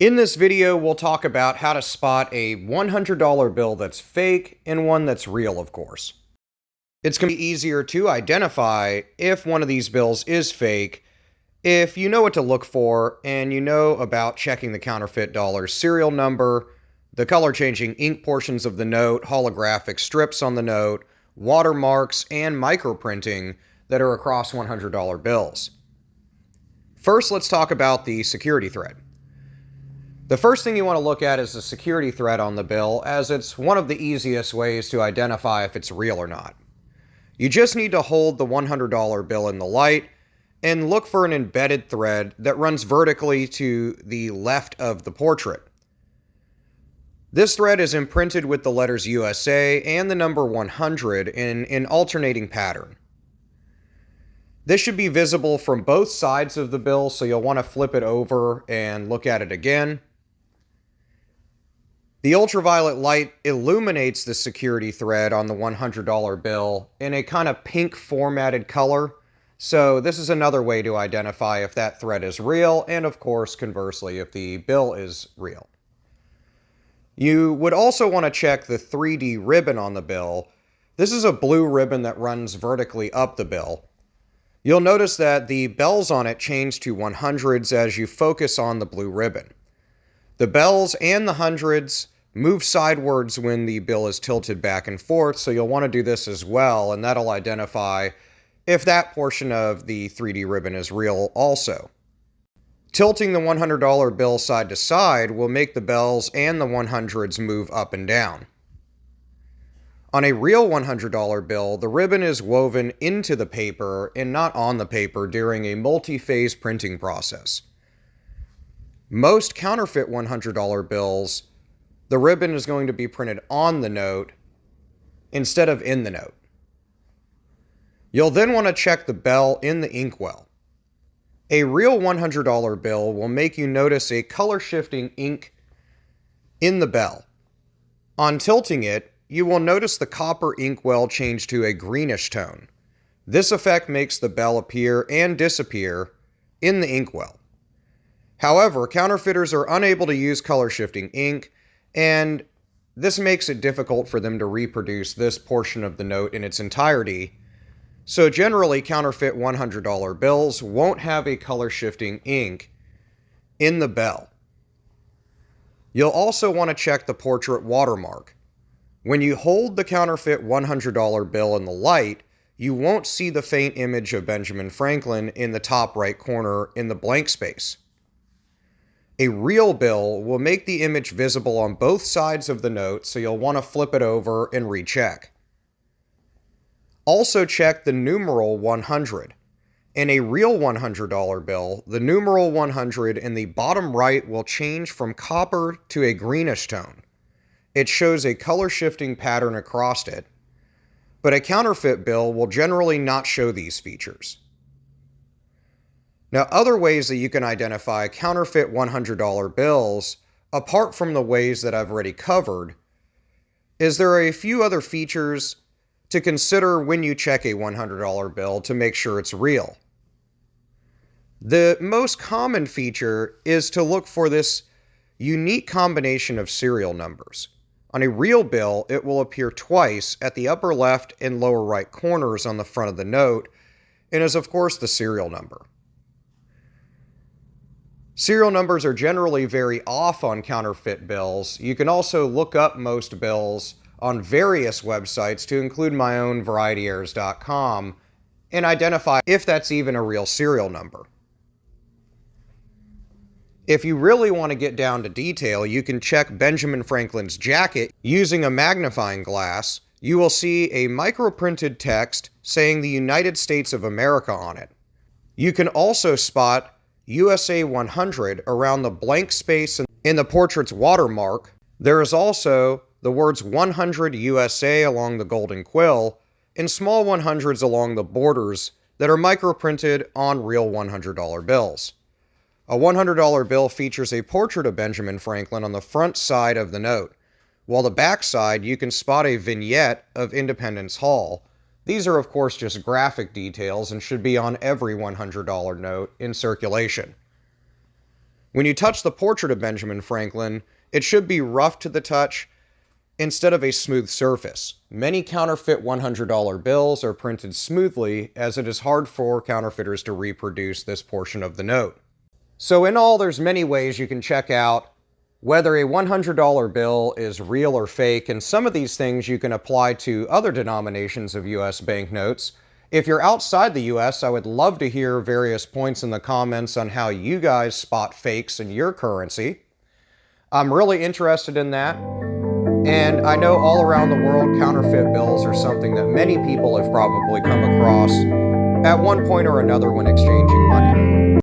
In this video, we'll talk about how to spot a $100 bill that's fake and one that's real, of course. It's going to be easier to identify if one of these bills is fake if you know what to look for and you know about checking the counterfeit dollar's serial number, the color-changing ink portions of the note, holographic strips on the note, watermarks, and microprinting that are across $100 bills. First, let's talk about the security thread. The first thing you want to look at is the security thread on the bill, as it's one of the easiest ways to identify if it's real or not. You just need to hold the $100 bill in the light and look for an embedded thread that runs vertically to the left of the portrait. This thread is imprinted with the letters USA and the number 100 in an alternating pattern. This should be visible from both sides of the bill, so you'll want to flip it over and look at it again. The ultraviolet light illuminates the security thread on the $100 bill in a kind of pink formatted color, so this is another way to identify if that thread is real, and of course, conversely, if the bill is real. You would also want to check the 3D ribbon on the bill. This is a blue ribbon that runs vertically up the bill. You'll notice that the bells on it change to 100s as you focus on the blue ribbon. The bells and the hundreds move sidewards when the bill is tilted back and forth, so you'll want to do this as well, and that'll identify if that portion of the 3D ribbon is real also. Tilting the $100 bill side to side will make the bells and the 100s move up and down. On a real $100 bill, the ribbon is woven into the paper and not on the paper during a multi-phase printing process. Most counterfeit $100 bills, the ribbon is going to be printed on the note instead of in the note. You'll then want to check the bell in the inkwell. A real $100 bill will make you notice a color-shifting ink in the bell. On tilting it, you will notice the copper inkwell change to a greenish tone. This effect makes the bell appear and disappear in the inkwell. However, counterfeiters are unable to use color-shifting ink, and this makes it difficult for them to reproduce this portion of the note in its entirety. So generally, counterfeit $100 bills won't have a color-shifting ink in the bell. You'll also want to check the portrait watermark. When you hold the counterfeit $100 bill in the light, you won't see the faint image of Benjamin Franklin in the top right corner in the blank space. A real bill will make the image visible on both sides of the note, so you'll want to flip it over and recheck. Also check the numeral 100. In a real $100 bill, the numeral 100 in the bottom right will change from copper to a greenish tone. It shows a color-shifting pattern across it, but a counterfeit bill will generally not show these features. Now, other ways that you can identify counterfeit $100 bills, apart from the ways that I've already covered, is there are a few other features to consider when you check a $100 bill to make sure it's real. The most common feature is to look for this unique combination of serial numbers. On a real bill, it will appear twice at the upper left and lower right corners on the front of the note, and is of course the serial number. Serial numbers are generally very off on counterfeit bills. You can also look up most bills on various websites, to include my own VarietyErrors.com, and identify if that's even a real serial number. If you really want to get down to detail, you can check Benjamin Franklin's jacket using a magnifying glass. You will see a microprinted text saying the United States of America on it. You can also spot USA 100 around the blank space in the portrait's watermark. There is also the words 100 USA along the golden quill and small 100s along the borders that are microprinted on real $100 bills. A $100 bill features a portrait of Benjamin Franklin on the front side of the note, while the back side you can spot a vignette of Independence Hall. These are of course just graphic details and should be on every $100 note in circulation. When you touch the portrait of Benjamin Franklin, it should be rough to the touch instead of a smooth surface. Many counterfeit $100 bills are printed smoothly, as it is hard for counterfeiters to reproduce this portion of the note. So in all, there's many ways you can check out whether a $100 bill is real or fake, and some of these things you can apply to other denominations of US banknotes. If you're outside the US, I would love to hear various points in the comments on how you guys spot fakes in your currency. I'm really interested in that. And I know all around the world, counterfeit bills are something that many people have probably come across at one point or another when exchanging money.